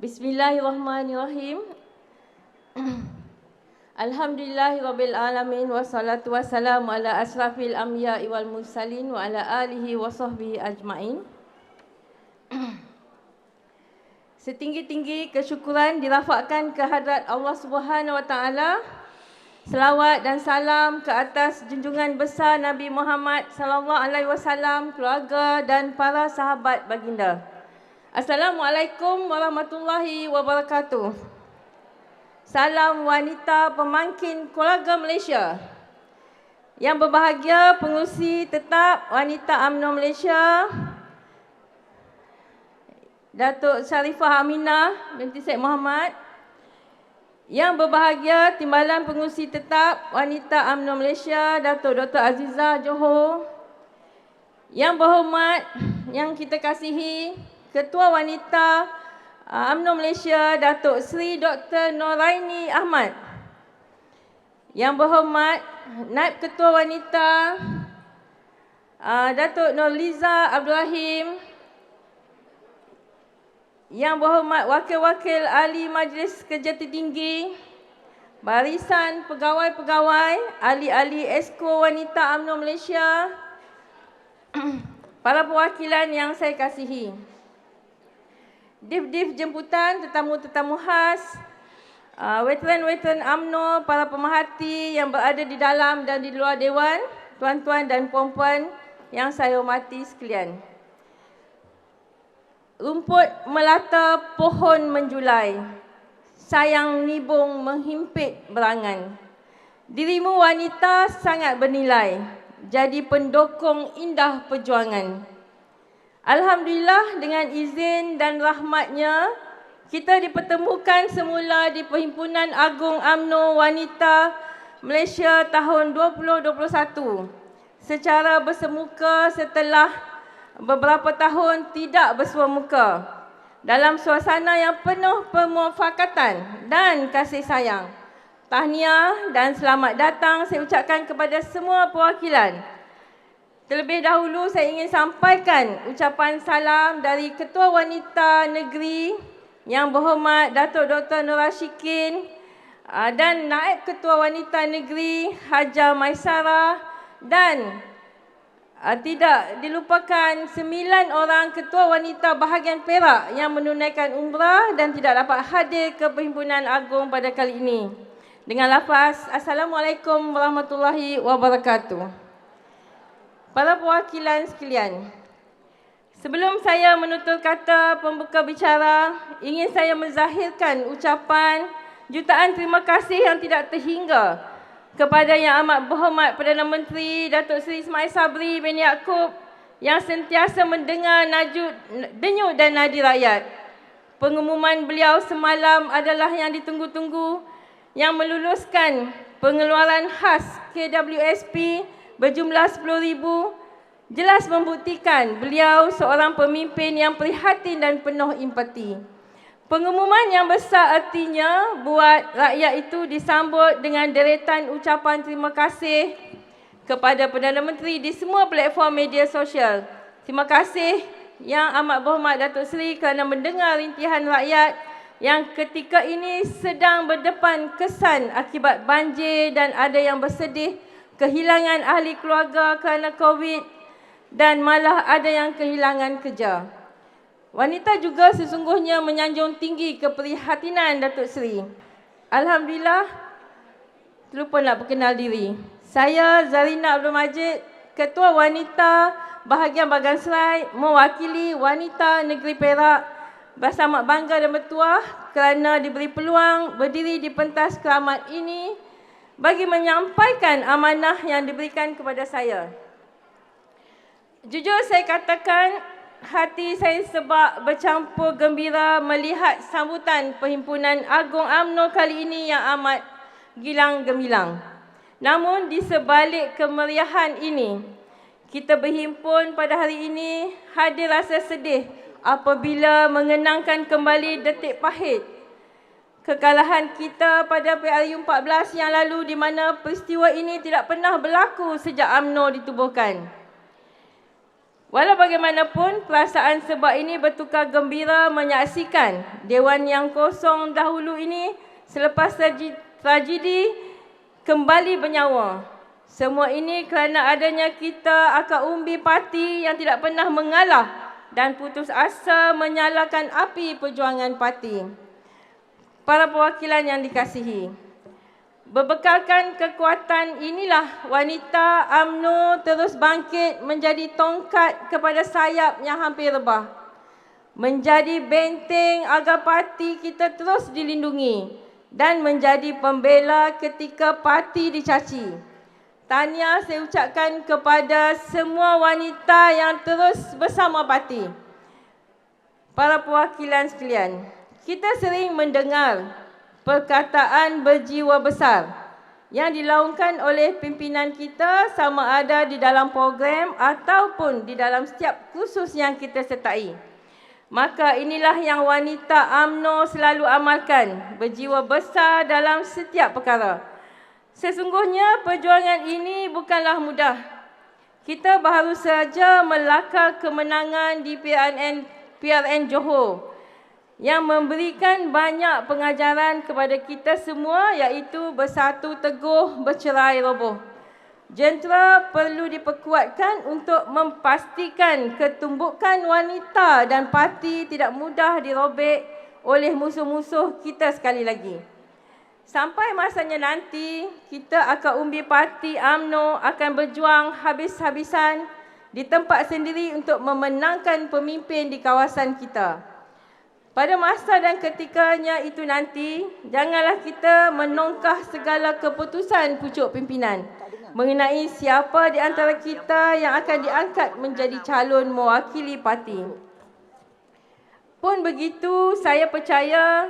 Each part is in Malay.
Bismillahirrahmanirrahim. Alhamdulillahirabbil alamin wassalatu wassalamu ala asrafil anbiya'i wal mursalin wa ala alihi wa sahbihi ajmain. Setinggi-tinggi kesyukuran dirafakkan ke hadrat Allah Subhanahu wa taala. Selawat dan salam ke atas junjungan besar Nabi Muhammad sallallahu alaihi wasallam, keluarga dan para sahabat baginda. Assalamualaikum warahmatullahi wabarakatuh. Salam wanita pemangkin keluarga Malaysia. Yang berbahagia pengurusi tetap wanita UMNO Malaysia, Datuk Sharifah Aminah binti Syed Muhammad. Yang berbahagia Timbalan Pengurusi Tetap Wanita UMNO Malaysia, Datuk Dr. Azizah Johor. Yang berhormat, yang kita kasihi, Ketua Wanita UMNO Malaysia, Datuk Seri Dr. Noraini Ahmad. Yang berhormat, Naib Ketua Wanita, Datuk Nurliza Abdul Rahim. Yang berhormat Wakil-Wakil Ahli Majlis Kerja Tertinggi, barisan pegawai-pegawai, ahli-ahli Esko Wanita UMNO Malaysia, para perwakilan yang saya kasihi, Div-Div jemputan, tetamu-tetamu khas, veteran-veteran UMNO, para pemerhati yang berada di dalam dan di luar Dewan, tuan-tuan dan puan-puan yang saya hormati sekalian. Rumput melata, pohon menjulai, sayang nibung menghimpit berangan. Dirimu wanita sangat bernilai, jadi pendokong indah perjuangan. Alhamdulillah, dengan izin dan rahmatnya, kita dipertemukan semula di Perhimpunan Agung UMNO Wanita Malaysia tahun 2021 secara bersemuka setelah beberapa tahun tidak bersua muka, dalam suasana yang penuh permufakatan dan kasih sayang. Tahniah dan selamat datang saya ucapkan kepada semua perwakilan. Terlebih dahulu saya ingin sampaikan ucapan salam dari Ketua Wanita Negeri Yang Berhormat Datuk Dr. Nur Rashikin dan Naib Ketua Wanita Negeri Haja Maisara, dan tidak dilupakan 9 orang ketua wanita bahagian Perak yang menunaikan umrah dan tidak dapat hadir ke Perhimpunan Agung pada kali ini. Dengan lafaz Assalamualaikum warahmatullahi wabarakatuh. Para perwakilan sekalian, sebelum saya menutur kata pembuka bicara, ingin saya menzahirkan ucapan jutaan terima kasih yang tidak terhingga kepada Yang Amat Berhormat Perdana Menteri Datuk Seri Ismail Sabri bin Yaakob yang sentiasa mendengar denyut dan nadi rakyat. Pengumuman beliau semalam adalah yang ditunggu-tunggu, yang meluluskan pengeluaran khas KWSP berjumlah 10,000 jelas membuktikan beliau seorang pemimpin yang prihatin dan penuh empati. Pengumuman yang besar artinya buat rakyat itu disambut dengan deretan ucapan terima kasih kepada Perdana Menteri di semua platform media sosial. Terima kasih Yang Amat Berhormat Datuk Seri kerana mendengar rintihan rakyat yang ketika ini sedang berdepan kesan akibat banjir dan ada yang bersedih kehilangan ahli keluarga kerana COVID dan malah ada yang kehilangan kerja. Wanita juga sesungguhnya menyanjung tinggi keprihatinan Datuk Seri. Alhamdulillah, terlupa nak perkenal diri. Saya Zarina Abdul Majid, Ketua Wanita Bahagian Bagan Serai, mewakili wanita negeri Perak, berasa amat bangga dan bertuah kerana diberi peluang berdiri di pentas keramat ini bagi menyampaikan amanah yang diberikan kepada saya. Jujur saya katakan, hati saya sebab bercampur gembira melihat sambutan Perhimpunan Agung UMNO kali ini yang amat gilang gemilang. Namun di sebalik kemeriahan ini, kita berhimpun pada hari ini hadir rasa sedih apabila mengenangkan kembali detik pahit kekalahan kita pada PRU14 yang lalu, di mana peristiwa ini tidak pernah berlaku sejak UMNO ditubuhkan. Walau bagaimanapun, perasaan sebab ini bertukar gembira menyaksikan Dewan yang kosong dahulu ini selepas tragedi kembali bernyawa. Semua ini kerana adanya kita akar umbi parti yang tidak pernah mengalah dan putus asa menyalakan api perjuangan parti. Para perwakilan yang dikasihi, berbekalkan kekuatan inilah wanita UMNO terus bangkit menjadi tongkat kepada sayap yang hampir rebah. Menjadi benteng agar parti kita terus dilindungi dan menjadi pembela ketika parti dicaci. Tahniah saya ucapkan kepada semua wanita yang terus bersama parti. Para perwakilan sekalian, kita sering mendengar perkataan berjiwa besar yang dilaungkan oleh pimpinan kita sama ada di dalam program ataupun di dalam setiap kursus yang kita sertai. Maka inilah yang wanita UMNO selalu amalkan, berjiwa besar dalam setiap perkara. Sesungguhnya perjuangan ini bukanlah mudah. Kita baru saja melakar kemenangan di PRN Johor yang memberikan banyak pengajaran kepada kita semua, iaitu bersatu teguh, bercerai roboh. Jentera perlu diperkuatkan untuk memastikan ketumbukan wanita dan parti tidak mudah dirobek oleh musuh-musuh kita sekali lagi. Sampai masanya nanti, kita akan umbi parti UMNO akan berjuang habis-habisan di tempat sendiri untuk memenangkan pemimpin di kawasan kita. Pada masa dan ketikanya itu nanti, janganlah kita menongkah segala keputusan pucuk pimpinan mengenai siapa di antara kita yang akan diangkat menjadi calon mewakili parti. Pun begitu, saya percaya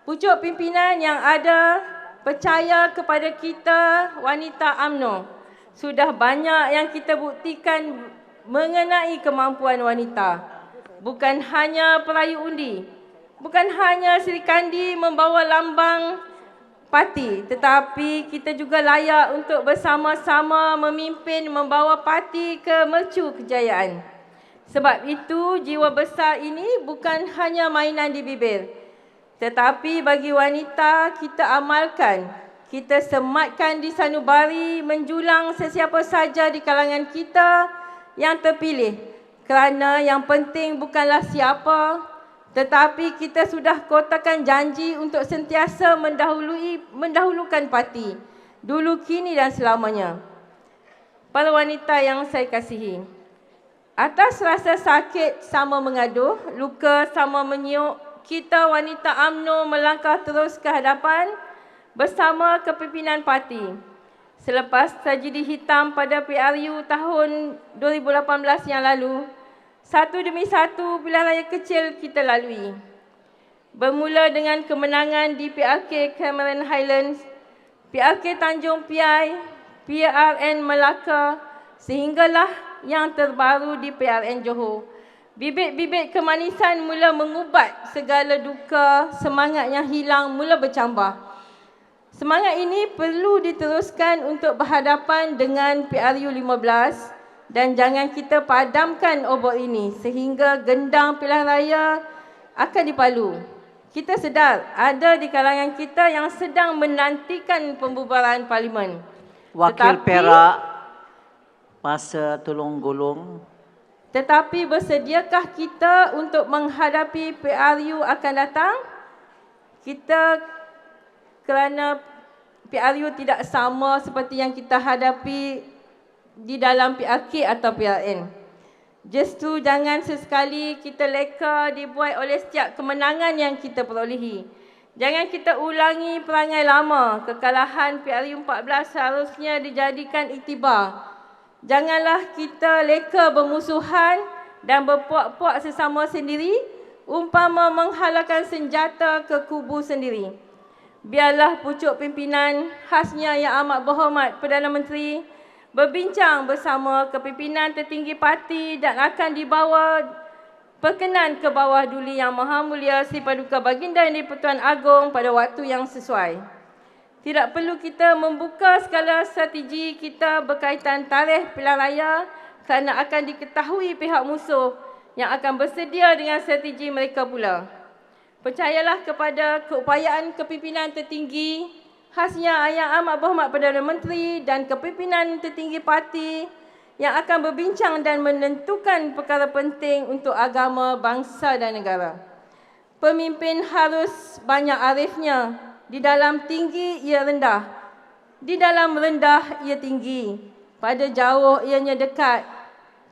pucuk pimpinan yang ada percaya kepada kita wanita UMNO. Sudah banyak yang kita buktikan mengenai kemampuan wanita. Bukan hanya perayu undi, bukan hanya Sri Kandi membawa lambang parti, tetapi kita juga layak untuk bersama-sama memimpin membawa parti ke mercu kejayaan. Sebab itu, jiwa besar ini bukan hanya mainan di bibir, tetapi bagi wanita kita amalkan, kita sematkan di sanubari menjulang sesiapa saja di kalangan kita yang terpilih. Kerana yang penting bukanlah siapa, tetapi kita sudah kotakan janji untuk sentiasa mendahulukan parti, dulu, kini dan selamanya. Para wanita yang saya kasihi, atas rasa sakit sama mengaduh, luka sama menyiuk, kita wanita UMNO melangkah terus ke hadapan bersama kepimpinan parti. Selepas tragedi hitam pada PRU tahun 2018 yang lalu, satu demi satu pilihan raya kecil kita lalui. Bermula dengan kemenangan di PRK Cameron Highlands, PRK Tanjung Piai, PRN Melaka, sehinggalah yang terbaru di PRN Johor. Bibit-bibit kemanisan mula mengubat segala duka, semangat yang hilang mula bercambah. Semangat ini perlu diteruskan untuk berhadapan dengan PRU 15 dan jangan kita padamkan obor ini sehingga gendang pilihan raya akan dipalu. Kita sedar ada di kalangan kita yang sedang menantikan pembubaran parlimen. Wakil Perak, masa tolong golong. Tetapi bersediakah kita untuk menghadapi PRU akan datang? Kita, kerana PRU tidak sama seperti yang kita hadapi di dalam PRK atau PRN. Justru jangan sesekali kita leka dibuat oleh setiap kemenangan yang kita perolehi. Jangan kita ulangi perangai lama. Kekalahan PRU 14 seharusnya dijadikan iktibar. Janganlah kita leka bermusuhan dan berpuak-puak sesama sendiri, umpama menghalalkan senjata ke kubu sendiri. Biarlah pucuk pimpinan, khasnya yang amat berhormat Perdana Menteri, berbincang bersama kepimpinan tertinggi parti dan akan dibawa perkenan ke bawah duli Yang Maha Mulia Sri Paduka Baginda Yang di-Pertuan Agong pada waktu yang sesuai. Tidak perlu kita membuka segala strategi kita berkaitan tarikh pilihan raya kerana akan diketahui pihak musuh yang akan bersedia dengan strategi mereka pula. Percayalah kepada keupayaan kepimpinan tertinggi, khasnya Yang Amat Berhormat Perdana Menteri dan kepimpinan tertinggi parti yang akan berbincang dan menentukan perkara penting untuk agama, bangsa dan negara. Pemimpin harus banyak arifnya. Di dalam tinggi ia rendah, di dalam rendah ia tinggi. Pada jauh ianya dekat,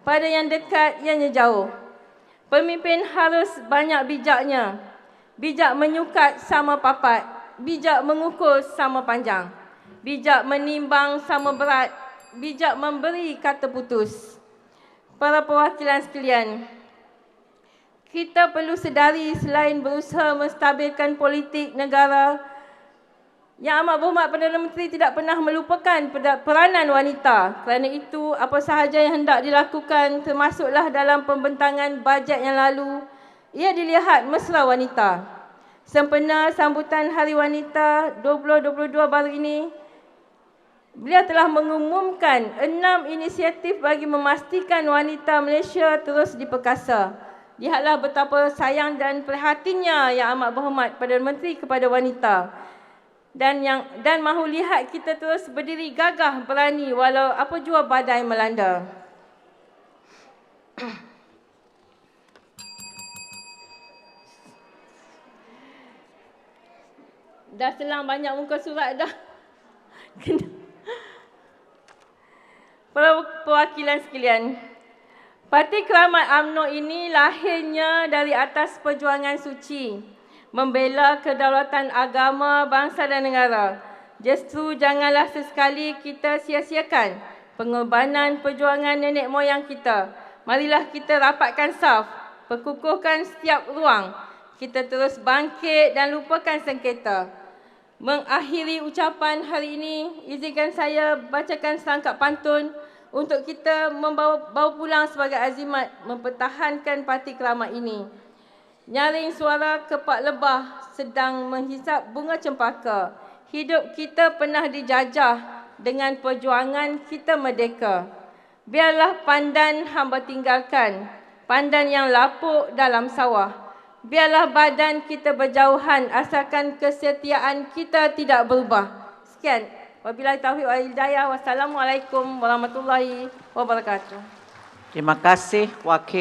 pada yang dekat ianya jauh. Pemimpin harus banyak bijaknya. Bijak menyukat sama papat, bijak mengukur sama panjang, bijak menimbang sama berat, bijak memberi kata putus. Para perwakilan sekalian, kita perlu sedari selain berusaha menstabilkan politik negara, Yang Amat Berhormat Perdana Menteri tidak pernah melupakan peranan wanita. Kerana itu, apa sahaja yang hendak dilakukan, termasuklah dalam pembentangan bajet yang lalu, ia dilihat mesra wanita. Sempena sambutan Hari Wanita 2022 baru ini, beliau telah mengumumkan 6 inisiatif bagi memastikan wanita Malaysia terus diperkasa. Lihatlah betapa sayang dan prihatinnya Yang Amat Berhormat Perdana Menteri kepada wanita. Dan mahu lihat kita terus berdiri gagah berani walau apa jua badai melanda. Dah selang banyak muka surat dah. Para perwakilan sekalian, Parti Keramat UMNO ini lahirnya dari atas perjuangan suci, membela kedaulatan agama, bangsa dan negara. Justru janganlah sesekali kita sia-siakan pengorbanan perjuangan nenek moyang kita. Marilah kita rapatkan saf, perkukuhkan setiap ruang. Kita terus bangkit dan lupakan sengketa. Mengakhiri ucapan hari ini, izinkan saya bacakan serangkap pantun untuk kita bawa pulang sebagai azimat mempertahankan Parti Keramat ini. Nyaring suara kepak lebah sedang menghisap bunga cempaka. Hidup kita pernah dijajah, dengan perjuangan kita merdeka. Biarlah pandan hamba tinggalkan, pandan yang lapuk dalam sawah. Biarlah badan kita berjauhan, asalkan kesetiaan kita tidak berubah. Sekian. Wabillahi taufiq wal hidayah. Wassalamualaikum warahmatullahi wabarakatuh. Terima kasih Wakil